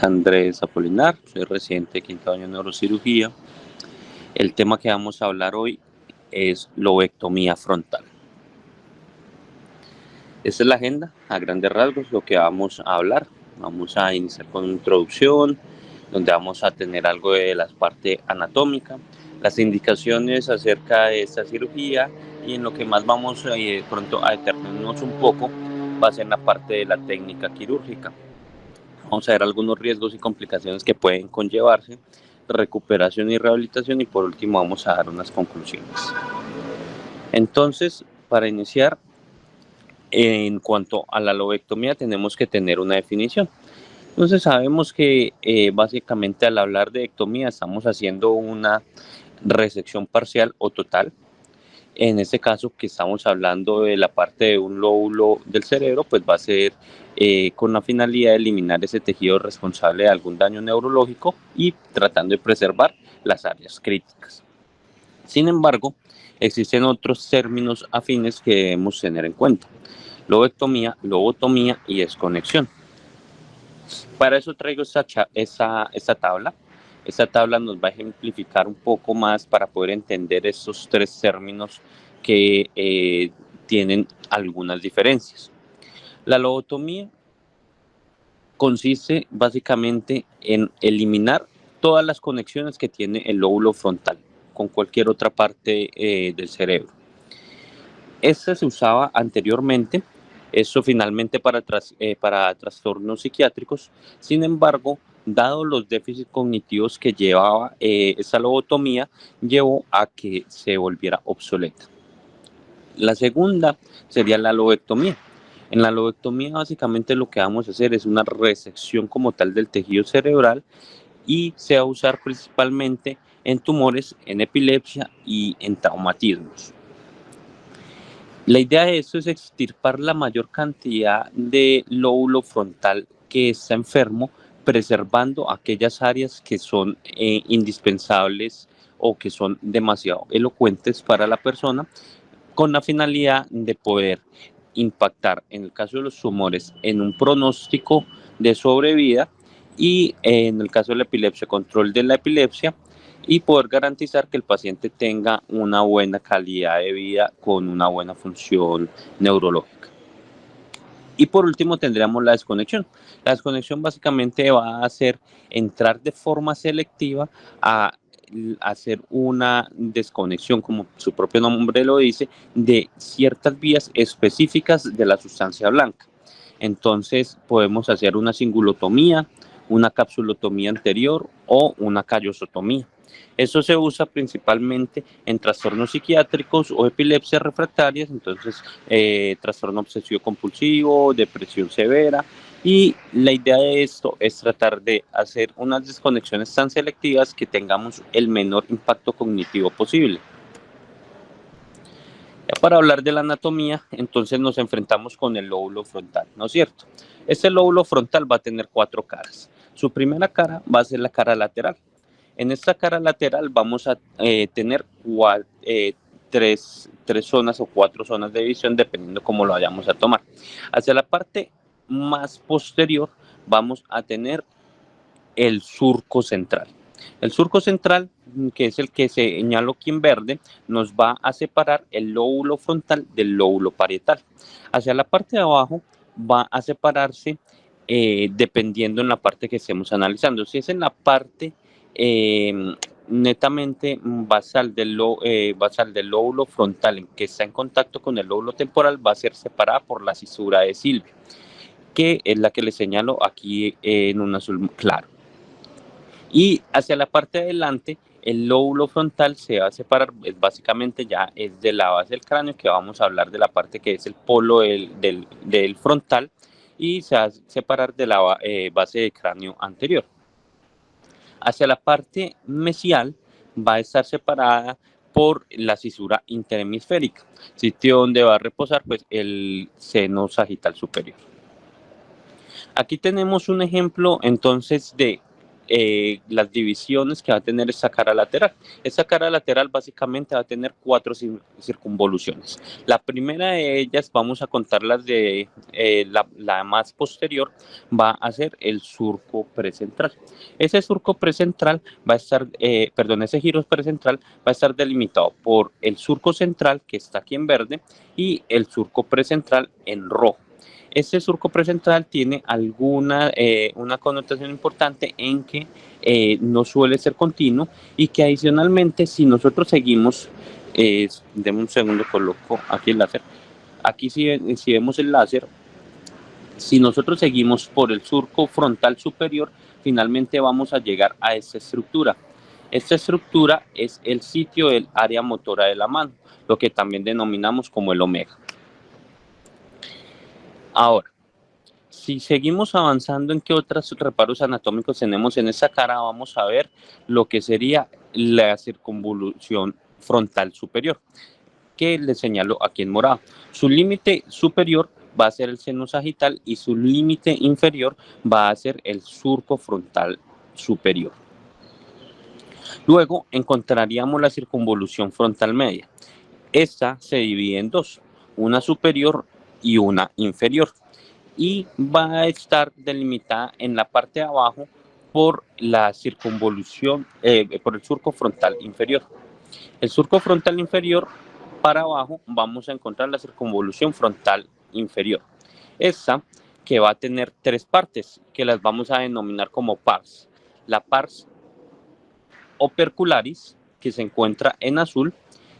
es Andrés Apolinar, soy residente de quinto año de neurocirugía. El tema que vamos a hablar hoy es lobectomía frontal. Esta es la agenda, a grandes rasgos, lo que vamos a hablar. Vamos a iniciar con una introducción, donde vamos a tener algo de la parte anatómica, las indicaciones acerca de esta cirugía, y en lo que más vamos pronto a detenernos un poco va a ser en la parte de la técnica quirúrgica. Vamos a ver algunos riesgos y complicaciones que pueden conllevarse, recuperación y rehabilitación, y por último vamos a dar unas conclusiones. Entonces, para iniciar, en cuanto a la lobectomía tenemos que tener una definición. Entonces sabemos que básicamente al hablar de ectomía estamos haciendo una resección parcial o total. En este caso que estamos hablando de la parte de un lóbulo del cerebro, pues va a ser con la finalidad de eliminar ese tejido responsable de algún daño neurológico y tratando de preservar las áreas críticas. Sin embargo, existen otros términos afines que debemos tener en cuenta: lobectomía, lobotomía y desconexión. Para eso traigo esta tabla. Esta tabla nos va a ejemplificar un poco más para poder entender estos tres términos que tienen algunas diferencias. La lobotomía consiste básicamente en eliminar todas las conexiones que tiene el lóbulo frontal con cualquier otra parte del cerebro. Esta se usaba anteriormente, eso finalmente para trastornos psiquiátricos. Sin embargo, dado los déficits cognitivos que llevaba esta lobotomía, llevó a que se volviera obsoleta. La segunda sería la lobectomía. En la lobectomía básicamente lo que vamos a hacer es una resección como tal del tejido cerebral, y se va a usar principalmente en tumores, en epilepsia y en traumatismos. La idea de esto es extirpar la mayor cantidad de lóbulo frontal que está enfermo, preservando aquellas áreas que son indispensables o que son demasiado elocuentes para la persona, con la finalidad de poder impactar, en el caso de los tumores, en un pronóstico de sobrevida, y en el caso de la epilepsia, control de la epilepsia, y poder garantizar que el paciente tenga una buena calidad de vida con una buena función neurológica. Y por último tendríamos la desconexión. La desconexión básicamente va a hacer entrar de forma selectiva a hacer una desconexión, como su propio nombre lo dice, de ciertas vías específicas de la sustancia blanca. Entonces podemos hacer una cingulotomía, una capsulotomía anterior o una callosotomía. Eso se usa principalmente en trastornos psiquiátricos o epilepsias refractarias, entonces trastorno obsesivo compulsivo, depresión severa, y la idea de esto es tratar de hacer unas desconexiones tan selectivas que tengamos el menor impacto cognitivo posible. Ya para hablar de la anatomía, entonces nos enfrentamos con el lóbulo frontal, ¿no es cierto? Este lóbulo frontal va a tener 4 caras. Su primera cara va a ser la cara lateral. En esta cara lateral vamos a tener tres zonas o 4 zonas de visión, dependiendo cómo lo vayamos a tomar. Hacia la parte más posterior vamos a tener el surco central. El surco central, que es el que señalo aquí en verde, nos va a separar el lóbulo frontal del lóbulo parietal. Hacia la parte de abajo va a separarse dependiendo en la parte que estemos analizando. Si es en la parte netamente basal del lóbulo frontal, en que está en contacto con el lóbulo temporal, va a ser separada por la cisura de Sylvia, que es la que les señalo aquí en un azul claro. Y hacia la parte de adelante, el lóbulo frontal se va a separar, básicamente ya es de la base del cráneo, que vamos a hablar de la parte que es el polo del frontal, y se va a separar de la base del cráneo anterior. Hacia la parte mesial va a estar separada por la cisura interhemisférica, sitio donde va a reposar pues el seno sagital superior. Aquí tenemos un ejemplo entonces de las divisiones que va a tener esta cara lateral. Esta cara lateral básicamente va a tener 4 circunvoluciones. La primera de ellas, vamos a contar las de la más posterior, va a ser el surco precentral. Ese surco precentral va a estar, ese giro precentral va a estar delimitado por el surco central, que está aquí en verde, y el surco precentral en rojo. Este surco precentral tiene una connotación importante en que no suele ser continuo y que adicionalmente, si nosotros seguimos, deme un segundo, coloco aquí el láser. Aquí si vemos el láser, si nosotros seguimos por el surco frontal superior, finalmente vamos a llegar a esta estructura. Esta estructura es el sitio del área motora de la mano, lo que también denominamos como el omega. Ahora, si seguimos avanzando en qué otros reparos anatómicos tenemos en esta cara, vamos a ver lo que sería la circunvolución frontal superior, que le señalo aquí en morado. Su límite superior va a ser el seno sagital y su límite inferior va a ser el surco frontal superior. Luego encontraríamos la circunvolución frontal media. Esta se divide en dos, una superior y una inferior, y va a estar delimitada en la parte de abajo por la circunvolución, por el surco frontal inferior. El surco frontal inferior, para abajo vamos a encontrar la circunvolución frontal inferior. Esta que va a tener 3 partes que las vamos a denominar como pars. La pars opercularis, que se encuentra en azul,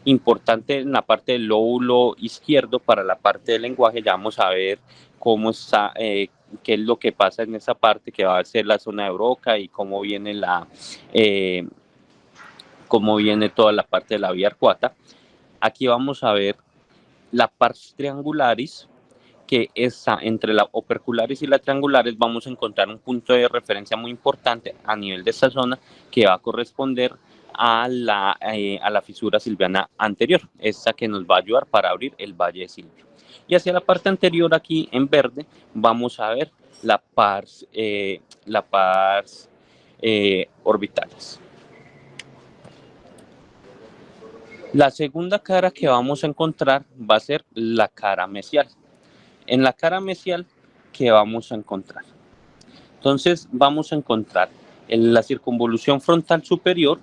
importante en la parte del lóbulo izquierdo. Para la parte del lenguaje ya vamos a ver cómo está, qué es lo que pasa en esa parte, que va a ser la zona de Broca y cómo viene toda la parte de la vía arcuata. Aquí vamos a ver la pars triangularis, que está entre la opercularis y la triangularis. Vamos a encontrar un punto de referencia muy importante a nivel de esta zona, que va a corresponder a la fisura silviana anterior, esta que nos va a ayudar para abrir el valle de Silvio. Y hacia la parte anterior, aquí en verde, vamos a ver la pars orbitalis. La segunda cara que vamos a encontrar va a ser la cara mesial. En la cara mesial, ¿qué vamos a encontrar? Entonces vamos a encontrar la circunvolución frontal superior,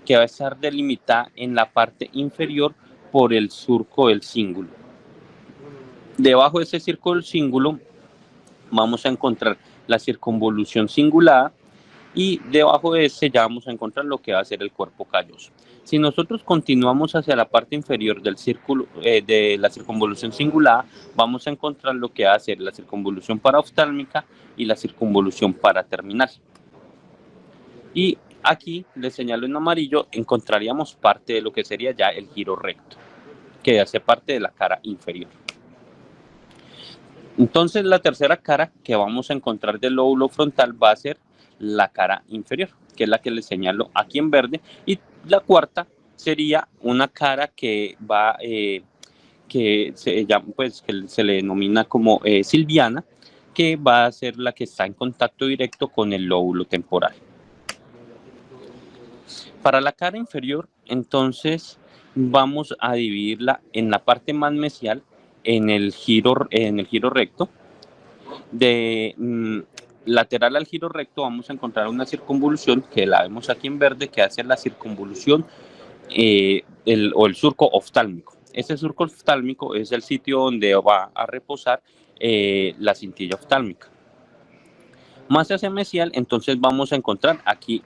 que va a estar delimitada en la parte inferior por el surco del cíngulo. Debajo de ese surco del cíngulo vamos a encontrar la circunvolución cingulada, y debajo de ese ya vamos a encontrar lo que va a ser el cuerpo calloso. Si nosotros continuamos hacia la parte inferior del círculo de la circunvolución cingulada, vamos a encontrar lo que va a ser la circunvolución paraoftálmica y la circunvolución paraterminal. Y aquí les señalo en amarillo, encontraríamos parte de lo que sería ya el giro recto, que hace parte de la cara inferior. Entonces la tercera cara que vamos a encontrar del lóbulo frontal va a ser la cara inferior, que es la que les señalo aquí en verde, y la cuarta sería una cara que se le denomina como silviana, que va a ser la que está en contacto directo con el lóbulo temporal. Para la cara inferior, entonces, vamos a dividirla en la parte más mesial, en el giro recto. Lateral al giro recto vamos a encontrar una circunvolución, que la vemos aquí en verde, que hace la circunvolución o el surco oftálmico. Ese surco oftálmico es el sitio donde va a reposar la cintilla oftálmica. Más hacia mesial, entonces vamos a encontrar aquí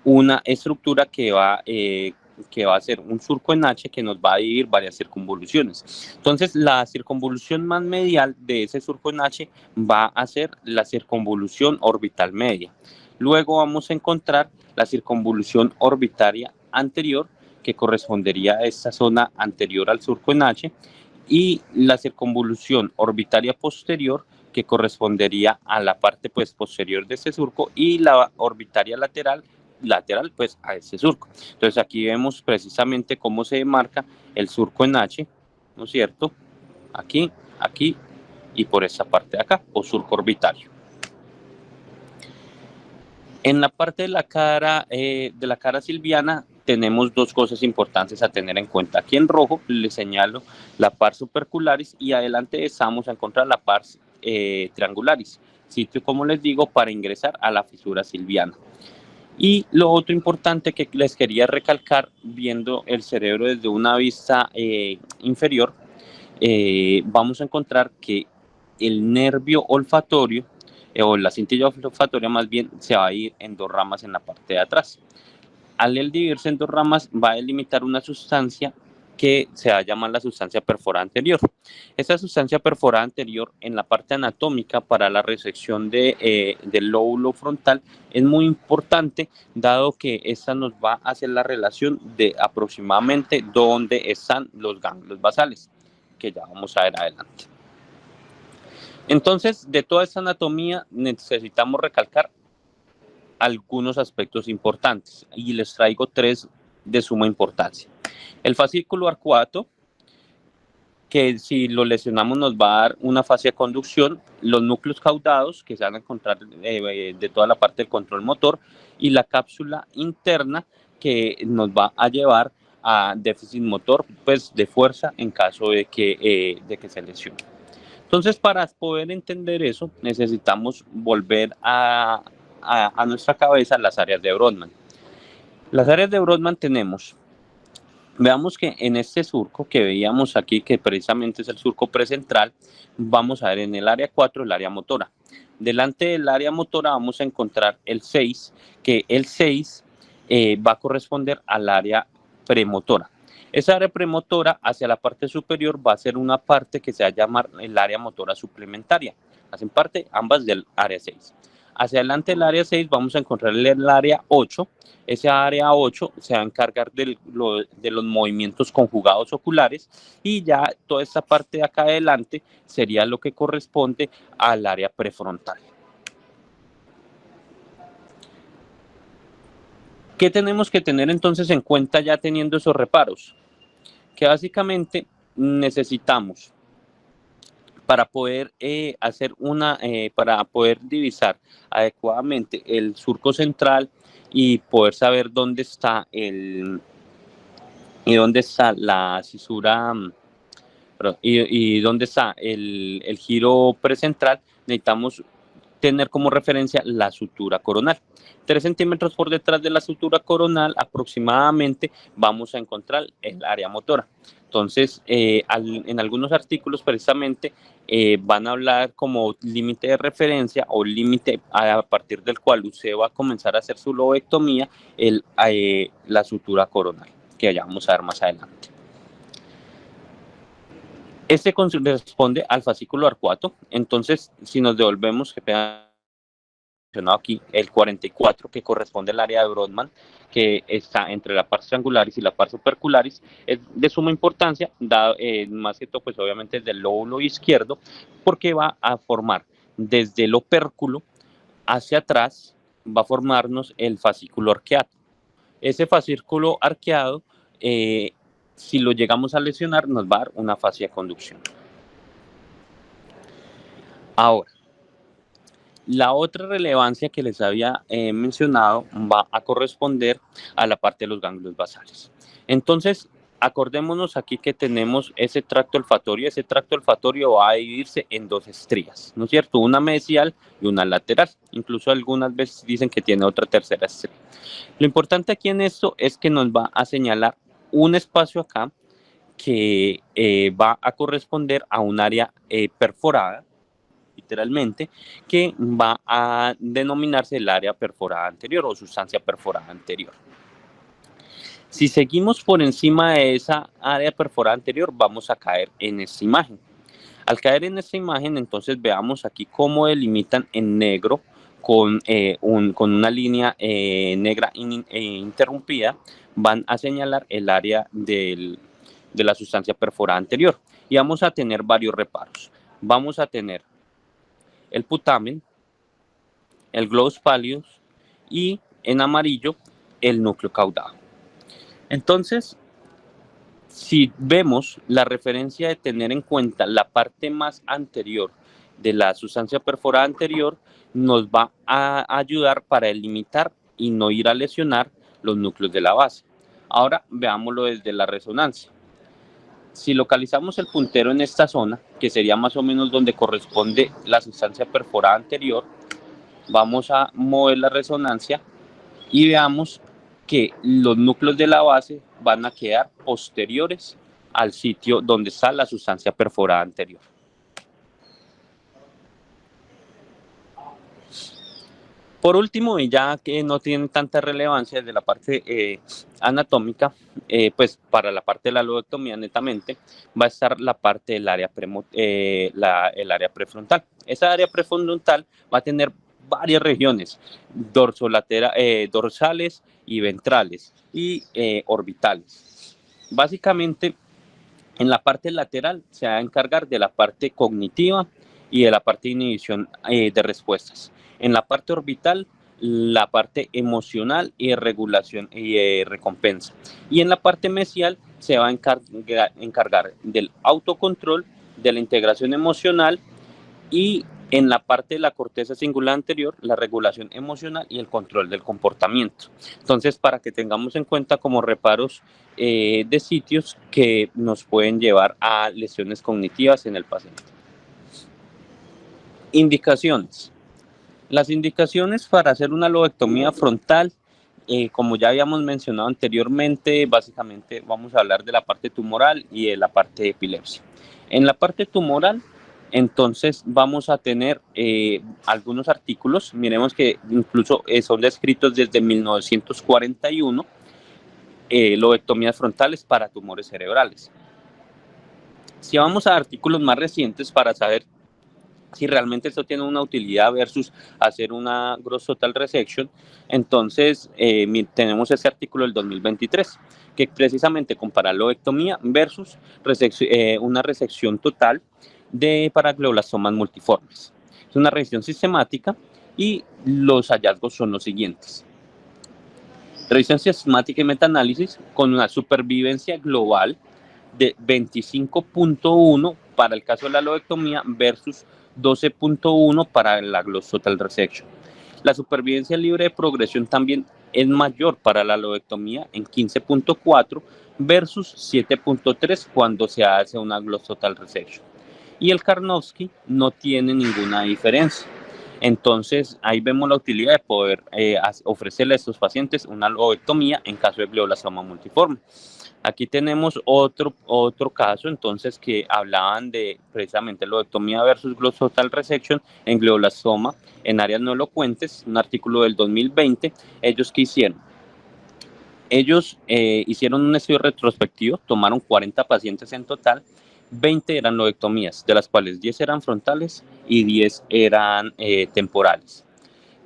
una estructura que va a ser un surco en H, que nos va a dividir varias circunvoluciones. Entonces, la circunvolución más medial de ese surco en H va a ser la circunvolución orbital media. Luego vamos a encontrar la circunvolución orbitaria anterior, que correspondería a esta zona anterior al surco en H, y la circunvolución orbitaria posterior, que correspondería a la parte posterior de este surco, y la orbitaria lateral pues a ese surco. Entonces aquí vemos precisamente cómo se demarca el surco en H, ¿no es cierto? Aquí, aquí y por esa parte de acá, o surco orbitario. En la parte de la cara silviana tenemos dos cosas importantes a tener en cuenta. Aquí en rojo les señalo la pars supercularis y adelante vamos a encontrar la pars triangularis, sitio, como les digo, para ingresar a la fisura silviana. Y lo otro importante que les quería recalcar, viendo el cerebro desde una vista inferior, vamos a encontrar que el nervio olfatorio, o la cintilla olfatoria más bien, se va a ir en dos ramas en la parte de atrás. Al dividirse en dos ramas, va a delimitar una sustancia que se va a llamar la sustancia perforada anterior. Esta sustancia perforada anterior, en la parte anatómica para la resección del lóbulo frontal, es muy importante, dado que esta nos va a hacer la relación de aproximadamente dónde están los ganglios basales, que ya vamos a ver adelante. Entonces, de toda esta anatomía necesitamos recalcar algunos aspectos importantes y les traigo tres de suma importancia. El fascículo arcuato, que si lo lesionamos nos va a dar una fascia de conducción, los núcleos caudados, que se van a encontrar de toda la parte del control motor, y la cápsula interna, que nos va a llevar a déficit motor, pues de fuerza en caso de que se lesione. Entonces, para poder entender eso, necesitamos volver a nuestra cabeza las áreas de Brodmann. Las áreas de Brodmann tenemos, veamos que en este surco que veíamos aquí, que precisamente es el surco precentral, vamos a ver en el área 4 el área motora. Delante del área motora vamos a encontrar el 6, que el 6 va a corresponder al área premotora. Esa área premotora hacia la parte superior va a ser una parte que se va a llamar el área motora suplementaria. Hacen parte ambas del área 6. Hacia adelante del área 6 vamos a encontrar el área 8. Esa área 8 se va a encargar de los movimientos conjugados oculares, y ya toda esta parte de acá adelante sería lo que corresponde al área prefrontal. ¿Qué tenemos que tener entonces en cuenta ya teniendo esos reparos? Que básicamente necesitamos, para poder para poder divisar adecuadamente el surco central y poder saber dónde está la cisura, y dónde está el giro precentral, necesitamos tener como referencia la sutura coronal. 3 centímetros por detrás de la sutura coronal aproximadamente vamos a encontrar el área motora. Entonces, en algunos artículos precisamente van a hablar como límite de referencia o límite a partir del cual usted va a comenzar a hacer su lobectomía, la sutura coronal, que ya vamos a ver más adelante. Este corresponde al fascículo arcuato. Entonces, si nos devolvemos, que mencionado aquí, el 44, que corresponde al área de Brodmann, que está entre la pars triangularis y la pars supercularis, es de suma importancia, dado, más que todo, pues obviamente desde el lóbulo izquierdo, porque va a formar desde el opérculo hacia atrás, va a formarnos el fascículo arqueado. Ese fascículo arqueado, si lo llegamos a lesionar, nos va a dar una fascia de conducción. Ahora, la otra relevancia que les había mencionado va a corresponder a la parte de los ganglios basales. Entonces, acordémonos aquí que tenemos ese tracto olfatorio. Ese tracto olfatorio va a dividirse en dos estrías, ¿no es cierto? Una medial y una lateral. Incluso algunas veces dicen que tiene otra tercera estría. Lo importante aquí en esto es que nos va a señalar un espacio acá que va a corresponder a un área perforada, literalmente, que va a denominarse el área perforada anterior o sustancia perforada anterior. Si seguimos por encima de esa área perforada anterior, vamos a caer en esta imagen. Al caer en esta imagen, entonces veamos aquí cómo delimitan en negro con una línea negra interrumpida, van a señalar el área de la sustancia perforada anterior. Y vamos a tener varios reparos. Vamos a tener el putamen, el globus pallidus y en amarillo el núcleo caudado. Entonces, si vemos la referencia de tener en cuenta la parte más anterior de la sustancia perforada anterior nos va a ayudar para delimitar y no ir a lesionar los núcleos de la base. Ahora veámoslo desde la resonancia. Si localizamos el puntero en esta zona, que sería más o menos donde corresponde la sustancia perforada anterior, vamos a mover la resonancia y veamos que los núcleos de la base van a quedar posteriores al sitio donde está la sustancia perforada anterior. Por último, y ya que no tiene tanta relevancia desde la parte anatómica, pues para la parte de la lobectomía netamente va a estar la parte del área, el área prefrontal. Esa área prefrontal va a tener varias regiones, dorsales y ventrales y orbitales. Básicamente, en la parte lateral se va a encargar de la parte cognitiva y de la parte de inhibición de respuestas. En la parte orbital, la parte emocional y de regulación y de recompensa. Y en la parte mesial se va a encargar del autocontrol, de la integración emocional y en la parte de la corteza singular anterior, la regulación emocional y el control del comportamiento. Entonces, para que tengamos en cuenta como reparos de sitios que nos pueden llevar a lesiones cognitivas en el paciente. Indicaciones. Las indicaciones para hacer una lobectomía frontal, como ya habíamos mencionado anteriormente, básicamente vamos a hablar de la parte tumoral y de la parte de epilepsia. En la parte tumoral, entonces vamos a tener algunos artículos, miremos que incluso son descritos desde 1941, lobectomías frontales para tumores cerebrales. Si vamos a artículos más recientes para saber si realmente esto tiene una utilidad versus hacer una gross total resection, entonces tenemos este artículo del 2023 que precisamente compara lobectomía versus una resección total de paraglioblastoma multiformes. Es una revisión sistemática y los hallazgos son los siguientes. Revisión sistemática y metaanálisis con una supervivencia global de 25.1 para el caso de la lobectomía versus 12.1 para la gloss total resection. La supervivencia libre de progresión también es mayor para la lobectomía en 15.4 versus 7.3 cuando se hace una gloss total resection. Y el Karnofsky no tiene ninguna diferencia. Entonces, ahí vemos la utilidad de poder ofrecerle a estos pacientes una lobectomía en caso de glioblastoma multiforme. Aquí tenemos otro caso, entonces, que hablaban de precisamente lobectomía versus gloss total resection en glioblastoma en áreas no elocuentes, un artículo del 2020. ¿Ellos qué hicieron? Ellos hicieron un estudio retrospectivo, tomaron 40 pacientes en total, 20 eran lobectomías, de las cuales 10 eran frontales y 10 eran temporales.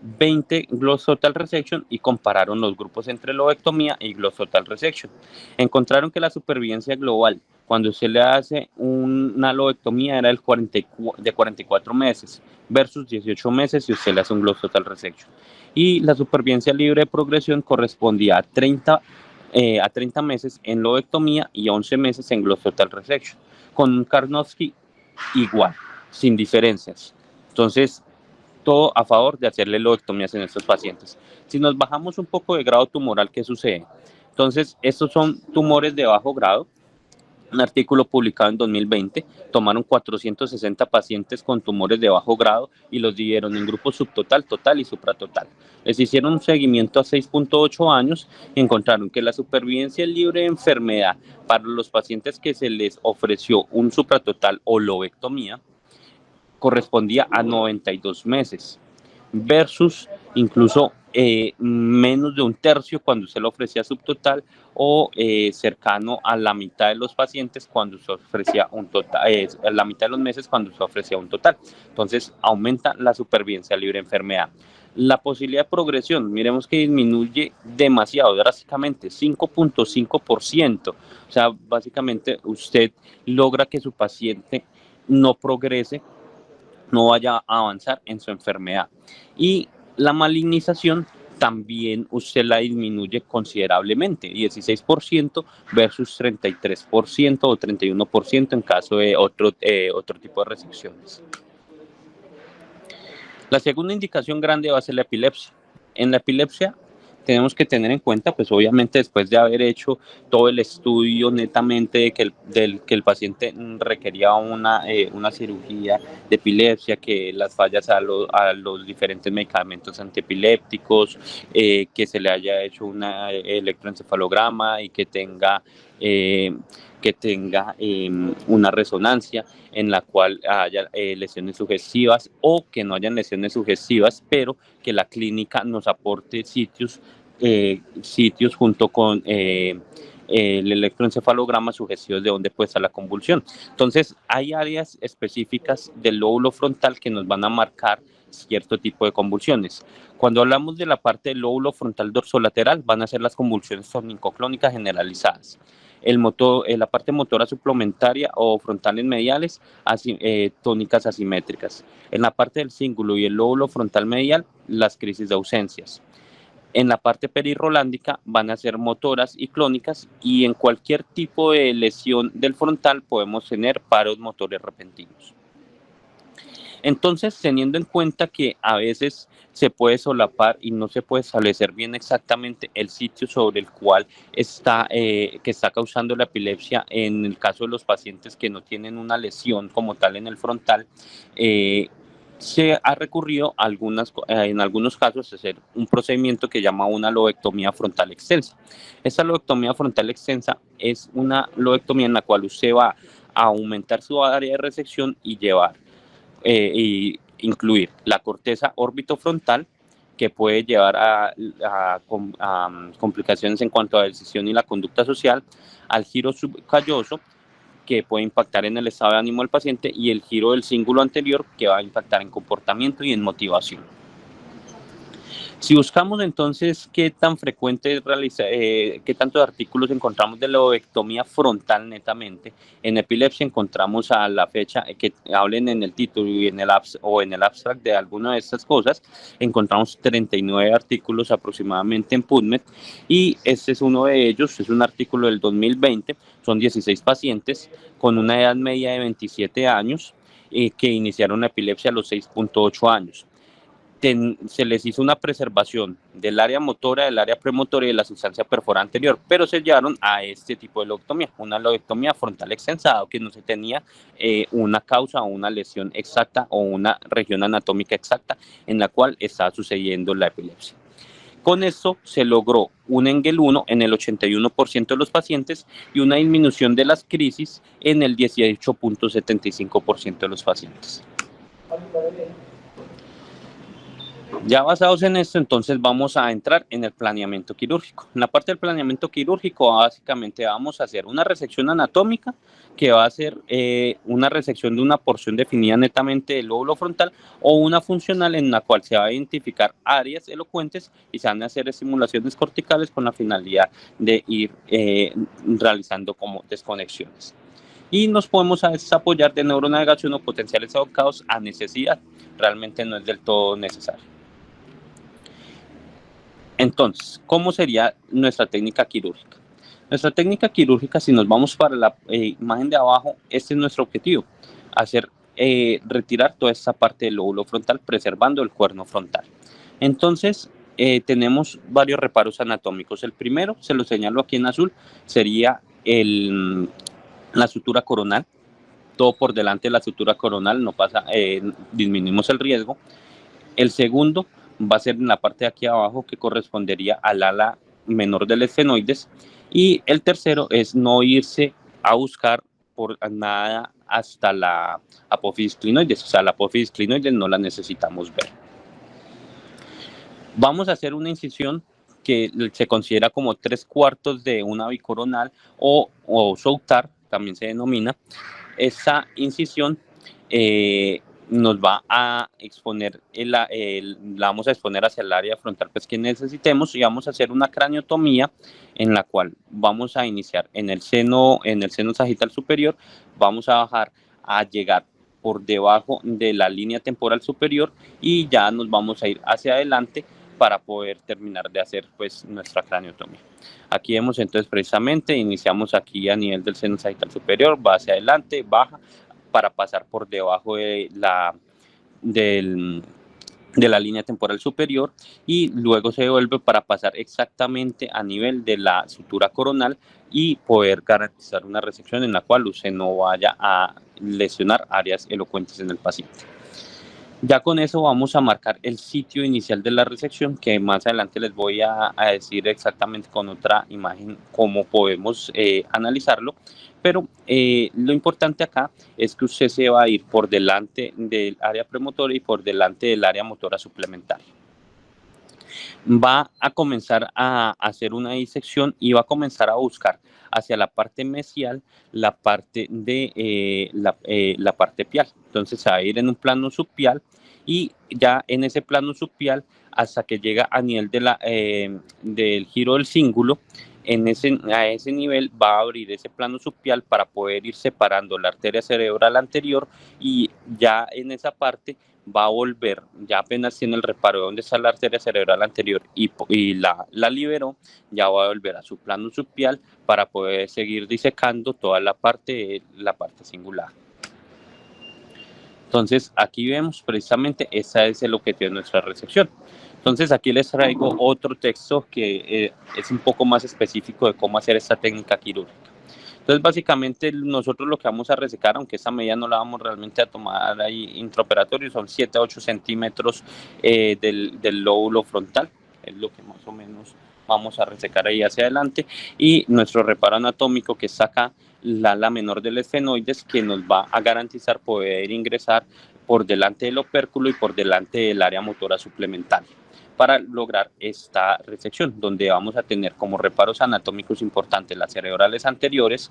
20 gloss total resection y compararon los grupos entre lobectomía y gloss total resection. Encontraron que la supervivencia global cuando se le hace una lobectomía era de 44 meses versus 18 meses si usted le hace un gloss total resection. Y la supervivencia libre de progresión correspondía a 30 meses en lobectomía y a 11 meses en gloss total resection, con un Karnofsky igual, sin diferencias. Entonces, todo a favor de hacerle lobectomías en estos pacientes. Si nos bajamos un poco de grado tumoral, ¿qué sucede? Entonces, estos son tumores de bajo grado. Un artículo publicado en 2020, tomaron 460 pacientes con tumores de bajo grado y los dividieron en grupos subtotal, total y supratotal. Les hicieron un seguimiento a 6.8 años y encontraron que la supervivencia libre de enfermedad para los pacientes que se les ofreció un supratotal o lobectomía correspondía a 92 meses versus incluso menos de un tercio cuando se le ofrecía subtotal o cercano a la mitad de los pacientes cuando se ofrecía un total, a la mitad de los meses cuando se ofrecía un total. Entonces aumenta la supervivencia libre de enfermedad. La posibilidad de progresión, miremos que disminuye demasiado, drásticamente, 5.5%. O sea, básicamente usted logra que su paciente no progrese, no vaya a avanzar en su enfermedad. Y la malignización también usted la disminuye considerablemente, 16% versus 33% o 31% en caso de otro tipo de resecciones. La segunda indicación grande va a ser la epilepsia. En la epilepsia tenemos que tener en cuenta, pues obviamente después de haber hecho todo el estudio netamente de que el paciente requería una cirugía de epilepsia, que las fallas a los diferentes medicamentos antiepilépticos, que se le haya hecho una electroencefalograma y que tenga una resonancia en la cual haya lesiones sugestivas o que no hayan lesiones sugestivas, pero que la clínica nos aporte sitios junto con el electroencefalograma sugestivos de dónde puede estar la convulsión. Entonces, hay áreas específicas del lóbulo frontal que nos van a marcar cierto tipo de convulsiones. Cuando hablamos de la parte del lóbulo frontal dorsolateral, van a ser las convulsiones tonicoclónicas generalizadas. La parte motora suplementaria o frontales mediales tónicas asimétricas. En la parte del cíngulo y el lóbulo frontal medial, las crisis de ausencias. En la parte perirrolándica van a ser motoras y clónicas, y en cualquier tipo de lesión del frontal podemos tener paros motores repentinos. Entonces, teniendo en cuenta que a veces se puede solapar y no se puede establecer bien exactamente el sitio sobre el cual que está causando la epilepsia, en el caso de los pacientes que no tienen una lesión como tal en el frontal, se ha recurrido en algunos casos a hacer un procedimiento que llama una lobectomía frontal extensa. Esta lobectomía frontal extensa es una lobectomía en la cual usted va a aumentar su área de resección y y incluir la corteza orbitofrontal, que puede llevar a complicaciones en cuanto a la decisión y la conducta social, al giro subcalloso, que puede impactar en el estado de ánimo del paciente, y el giro del cíngulo anterior, que va a impactar en comportamiento y en motivación. Si buscamos entonces qué tan frecuente qué tantos artículos encontramos de lobectomía frontal netamente, en epilepsia encontramos a la fecha que hablen en el título y en el abstract de alguna de estas cosas, encontramos 39 artículos aproximadamente en PubMed, y este es uno de ellos, es un artículo del 2020, son 16 pacientes con una edad media de 27 años que iniciaron la epilepsia a los 6.8 años. Se les hizo una preservación del área motora, del área premotora y de la sustancia perforada anterior, pero se llevaron a este tipo de lobectomía, una lobectomía frontal extensada, que no se tenía una causa o una lesión exacta o una región anatómica exacta en la cual estaba sucediendo la epilepsia. Con esto se logró un Engel 1 en el 81% de los pacientes y una disminución de las crisis en el 18.75% de los pacientes. Ya basados en esto, entonces vamos a entrar en el planeamiento quirúrgico. En la parte del planeamiento quirúrgico, básicamente vamos a hacer una resección anatómica, que va a ser una resección de una porción definida netamente del lóbulo frontal, o una funcional en la cual se va a identificar áreas elocuentes y se van a hacer estimulaciones corticales con la finalidad de ir realizando como desconexiones. Y nos podemos a veces apoyar de neuronavegación o potenciales abocados a necesidad. Realmente no es del todo necesario. Entonces, ¿cómo sería nuestra técnica quirúrgica? Nuestra técnica quirúrgica, si nos vamos para la imagen de abajo, este es nuestro objetivo: retirar toda esta parte del lóbulo frontal, preservando el cuerno frontal. Entonces, tenemos varios reparos anatómicos. El primero, se lo señalo aquí en azul, sería la sutura coronal. Todo por delante de la sutura coronal, no pasa, disminuimos el riesgo. El segundo va a ser en la parte de aquí abajo, que correspondería al ala menor del esfenoides. Y el tercero es no irse a buscar por nada hasta la apófisis clinoides. O sea, la apófisis clinoides no la necesitamos ver. Vamos a hacer una incisión que se considera como 3/4 de una bicoronal o Soutar, también se denomina. Esa incisión nos va a exponer, la vamos a exponer hacia el área frontal pues que necesitemos, y vamos a hacer una craniotomía en la cual vamos a iniciar en el seno sagital superior, vamos a bajar a llegar por debajo de la línea temporal superior, y ya nos vamos a ir hacia adelante para poder terminar de hacer pues nuestra craniotomía. Aquí vemos entonces precisamente, iniciamos aquí a nivel del seno sagital superior, va hacia adelante, baja para pasar por debajo de de la línea temporal superior y luego se devuelve para pasar exactamente a nivel de la sutura coronal y poder garantizar una resección en la cual usted no vaya a lesionar áreas elocuentes en el paciente. Ya con eso vamos a marcar el sitio inicial de la resección, que más adelante les voy a decir exactamente con otra imagen cómo podemos analizarlo, pero lo importante acá es que usted se va a ir por delante del área premotora y por delante del área motora suplementaria. Va a comenzar a hacer una disección y va a comenzar a buscar hacia la parte mesial la parte de la parte pial. Entonces se va a ir en un plano subpial y ya en ese plano subpial hasta que llega a nivel del giro del cíngulo. A ese nivel va a abrir ese plano subpial para poder ir separando la arteria cerebral anterior y ya en esa parte va a volver, ya apenas tiene el reparo de donde está la arteria cerebral anterior y la liberó, ya va a volver a su plano subpial para poder seguir disecando toda la parte singular. Entonces aquí vemos precisamente ese es el objetivo de nuestra resección. Entonces aquí les traigo otro texto que es un poco más específico de cómo hacer esta técnica quirúrgica. Entonces básicamente nosotros lo que vamos a resecar, aunque esta medida no la vamos realmente a tomar ahí intraoperatorio, son 7 a 8 centímetros del lóbulo frontal, es lo que más o menos vamos a resecar ahí hacia adelante, y nuestro reparo anatómico que está acá, la ala menor del esfenoides, que nos va a garantizar poder ingresar por delante del opérculo y por delante del área motora suplementaria para lograr esta resección, donde vamos a tener como reparos anatómicos importantes las cerebrales anteriores,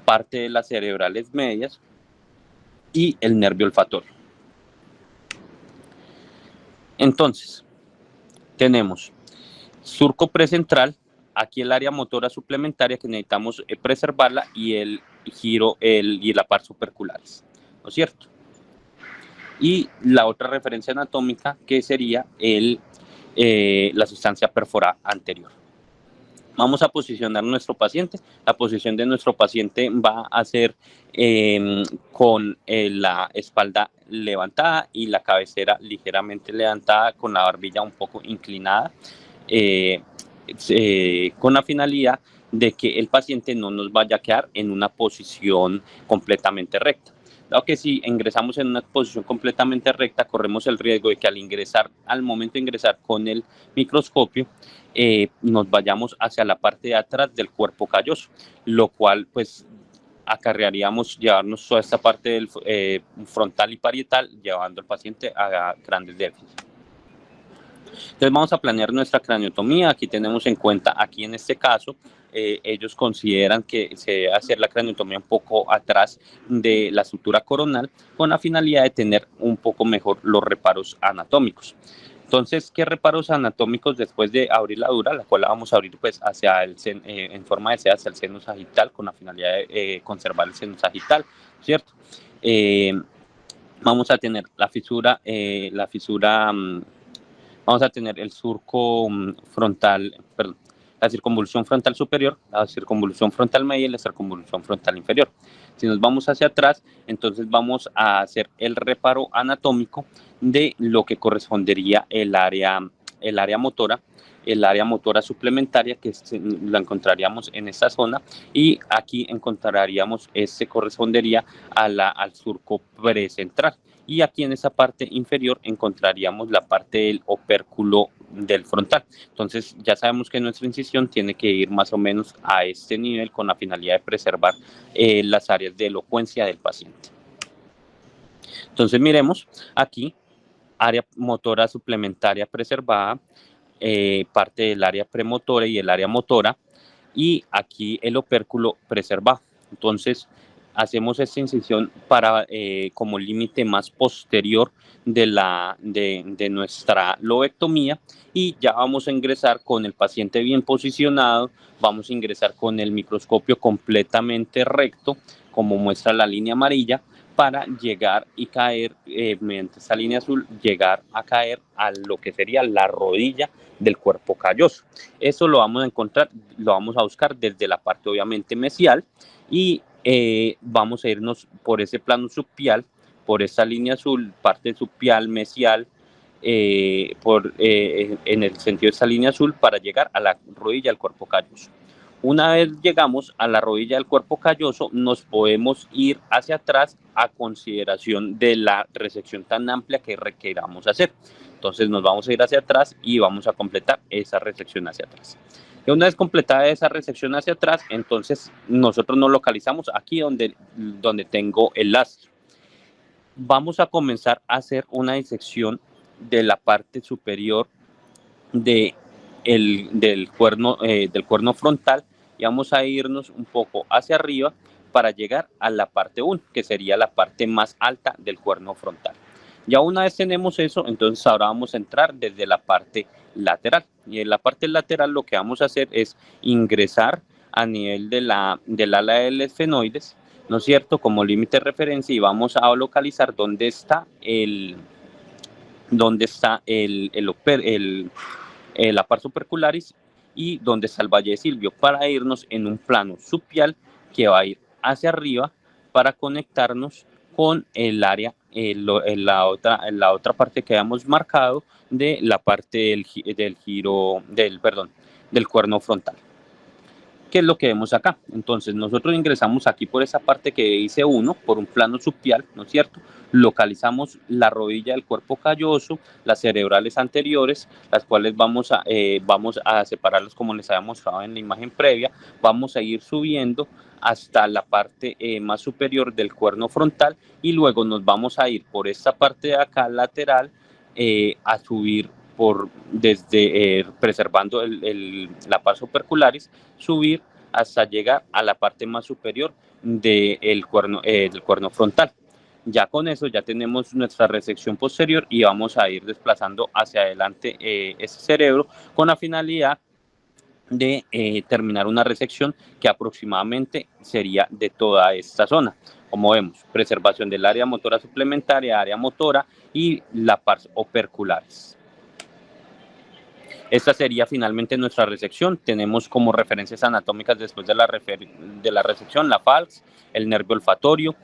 parte de las cerebrales medias y el nervio olfatorio. Entonces, tenemos surco precentral, aquí el área motora suplementaria que necesitamos preservarla y el giro y la par superculares, ¿no es cierto? Y la otra referencia anatómica que sería la sustancia perforada anterior. Vamos a posicionar nuestro paciente. La posición de nuestro paciente va a ser con la espalda levantada y la cabecera ligeramente levantada, con la barbilla un poco inclinada, con la finalidad de que el paciente no nos vaya a quedar en una posición completamente recta. Dado que si ingresamos en una posición completamente recta, corremos el riesgo de que al momento de ingresar con el microscopio, nos vayamos hacia la parte de atrás del cuerpo calloso, lo cual pues acarrearíamos llevarnos toda esta parte del frontal y parietal, llevando al paciente a grandes déficits. Entonces vamos a planear nuestra craniotomía. Aquí tenemos en cuenta, aquí en este caso, ellos consideran que se debe hacer la craniotomía un poco atrás de la sutura coronal con la finalidad de tener un poco mejor los reparos anatómicos. Entonces, ¿qué reparos anatómicos después de abrir la dura? La cual la vamos a abrir pues en forma de C hacia el seno sagital con la finalidad de conservar el seno sagital, ¿cierto? Vamos a tener la fisura, vamos a tener el surco frontal, perdón, la circunvolución frontal superior, la circunvolución frontal media y la circunvolución frontal inferior. Si nos vamos hacia atrás, entonces vamos a hacer el reparo anatómico de lo que correspondería el área motora, el área motora suplementaria, que la encontraríamos en esta zona, y aquí encontraríamos, correspondería al surco precentral. Y aquí en esa parte inferior encontraríamos la parte del opérculo del frontal. Entonces ya sabemos que nuestra incisión tiene que ir más o menos a este nivel con la finalidad de preservar las áreas de elocuencia del paciente. Entonces miremos aquí, área motora suplementaria preservada, parte del área premotora y el área motora, y aquí el opérculo preservado. Entonces hacemos esta incisión como límite más posterior de nuestra lobectomía, y ya vamos a ingresar con el paciente bien posicionado, vamos a ingresar con el microscopio completamente recto, como muestra la línea amarilla, para llegar y caer, mediante esta línea azul, llegar a caer a lo que sería la rodilla del cuerpo calloso. Eso lo vamos a encontrar, lo vamos a buscar desde la parte obviamente mesial, y vamos a irnos por ese plano subpial, por esa línea azul, parte subpial, mesial, en el sentido de esta línea azul para llegar a la rodilla del cuerpo calloso. Una vez llegamos a la rodilla del cuerpo calloso, nos podemos ir hacia atrás a consideración de la resección tan amplia que requeramos hacer. Entonces nos vamos a ir hacia atrás y vamos a completar esa resección hacia atrás. Y una vez completada esa resección hacia atrás, entonces nosotros nos localizamos aquí donde tengo el láser. Vamos a comenzar a hacer una disección de la parte superior del cuerno frontal, y vamos a irnos un poco hacia arriba para llegar a la parte 1, que sería la parte más alta del cuerno frontal. Ya una vez tenemos eso, entonces ahora vamos a entrar desde la parte lateral. Y en la parte lateral lo que vamos a hacer es ingresar a nivel del ala del esfenoides, ¿no es cierto?, como límite de referencia, y vamos a localizar dónde está la par supercularis y dónde está el valle de Silvio, para irnos en un plano subpial que va a ir hacia arriba para conectarnos con el área, la otra parte que habíamos marcado de la parte del cuerno frontal. ¿Qué es lo que vemos acá? Entonces nosotros ingresamos aquí por esa parte que dice 1, por un plano subpial, ¿no es cierto? Localizamos la rodilla del cuerpo calloso, las cerebrales anteriores, las cuales vamos a separarlas como les había mostrado en la imagen previa. Vamos a ir subiendo hasta la parte más superior del cuerno frontal, y luego nos vamos a ir por esta parte de acá lateral a subir preservando la par supercularis, subir hasta llegar a la parte más superior del cuerno frontal. Ya con eso ya tenemos nuestra resección posterior y vamos a ir desplazando hacia adelante ese cerebro con la finalidad de terminar una resección que aproximadamente sería de toda esta zona. Como vemos, preservación del área motora suplementaria, área motora y la pars opercularis. Esta sería finalmente nuestra resección. Tenemos como referencias anatómicas después de la resección la falx, el nervio olfatorio.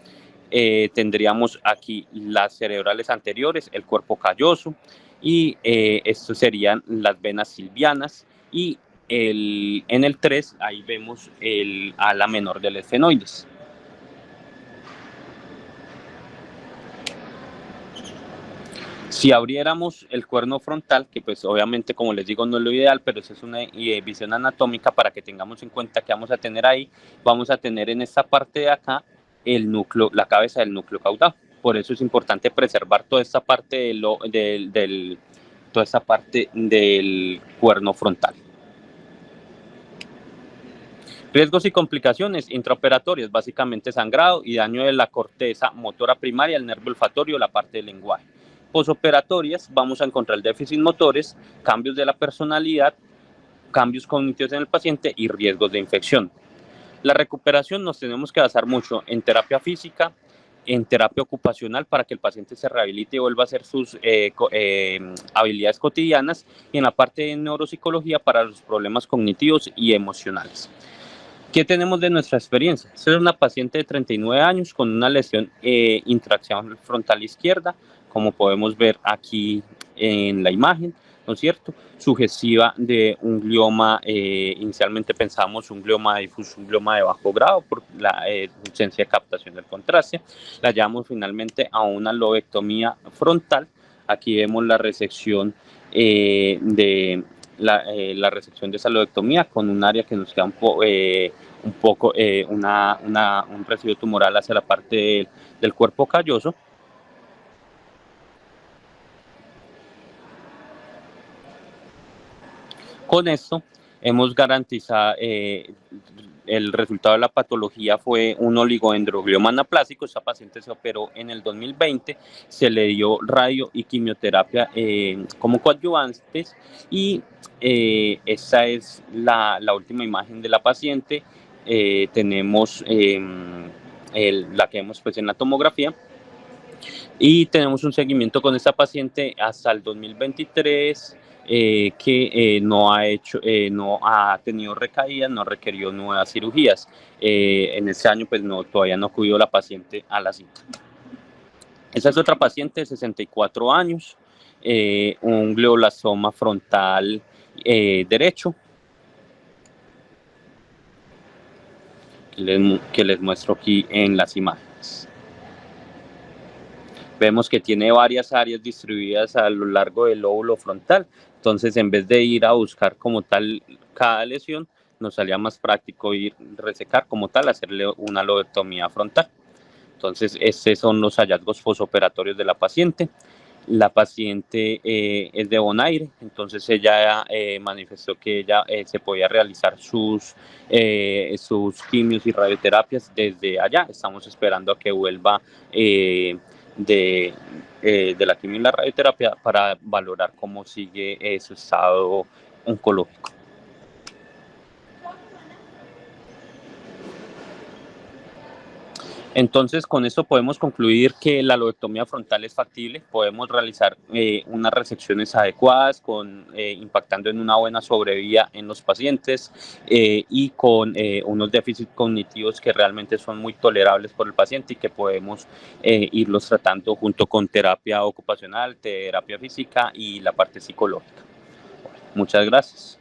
Tendríamos aquí las cerebrales anteriores, el cuerpo calloso, y estos serían las venas silvianas, y en el 3 ahí vemos el ala menor del esfenoides. Si abriéramos el cuerno frontal, que pues obviamente, como les digo, no es lo ideal, pero eso es una visión anatómica para que tengamos en cuenta que vamos a tener ahí. Vamos a tener en esta parte de acá el núcleo, la cabeza del núcleo caudado. Por eso es importante preservar toda esta parte toda esta parte del cuerno frontal. Riesgos y complicaciones intraoperatorias, básicamente sangrado y daño de la corteza motora primaria, el nervio olfatorio, la parte del lenguaje. Posoperatorias, vamos a encontrar déficits motores, cambios de la personalidad, cambios cognitivos en el paciente y riesgos de infección. La recuperación nos tenemos que basar mucho en terapia física, en terapia ocupacional para que el paciente se rehabilite y vuelva a hacer sus habilidades cotidianas, y en la parte de neuropsicología para los problemas cognitivos y emocionales. ¿Qué tenemos de nuestra experiencia? Esta es una paciente de 39 años con una lesión intraaxial frontal izquierda, como podemos ver aquí en la imagen, ¿no es cierto? Sugestiva de un glioma, inicialmente pensábamos un glioma difuso, un glioma de bajo grado por la ausencia de captación del contraste. La llevamos finalmente a una lobectomía frontal. Aquí vemos la resección la resección de esa lobectomía con un área que nos queda un residuo tumoral hacia la parte del cuerpo calloso. Con esto hemos garantizado el resultado de la patología fue un oligodendroglioma anaplásico. Esta paciente se operó en el 2020, se le dio radio y quimioterapia como coadyuvantes, y esta es la última imagen de la paciente. Tenemos la que vemos pues en la tomografía, y tenemos un seguimiento con esta paciente hasta el 2023, que no ha tenido recaídas, no requirió nuevas cirugías. En este año pues todavía no acudió la paciente a la cita. Esta es otra paciente de 64 años, un glioblastoma frontal derecho, que les muestro aquí en las imágenes. Vemos que tiene varias áreas distribuidas a lo largo del lóbulo frontal. Entonces, en vez de ir a buscar como tal cada lesión, nos salía más práctico ir resecar como tal, hacerle una lobectomía frontal. Entonces, estos son los hallazgos posoperatorios de la paciente. La paciente es de Bonaire, entonces ella manifestó que ella se podía realizar sus quimios y radioterapias desde allá. Estamos esperando a que vuelva de la quimio y la radioterapia para valorar cómo sigue su estado oncológico. Entonces, con esto podemos concluir que la lobectomía frontal es factible. Podemos realizar unas resecciones adecuadas, impactando en una buena sobrevida en los pacientes y con unos déficits cognitivos que realmente son muy tolerables por el paciente y que podemos irlos tratando junto con terapia ocupacional, terapia física y la parte psicológica. Muchas gracias.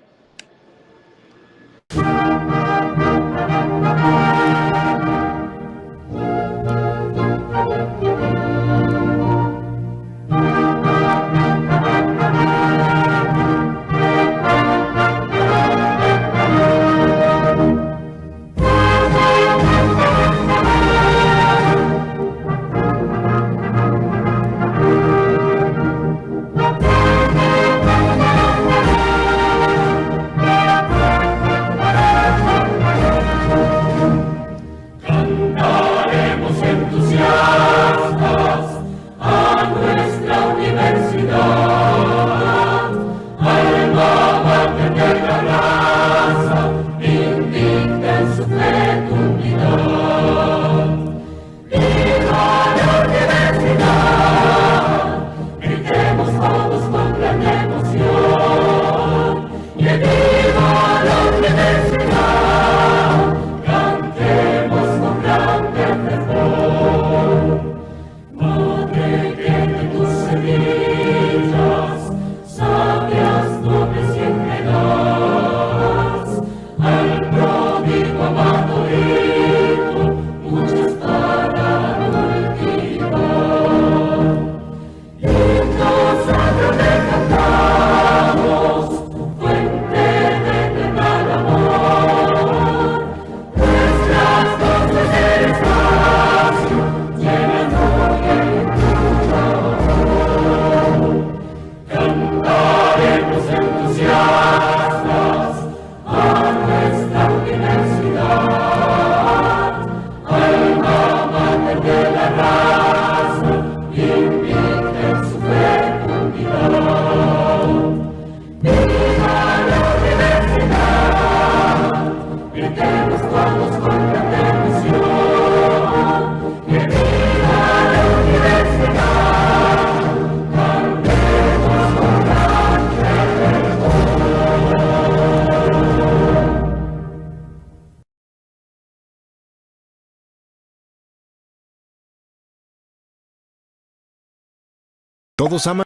Todos aman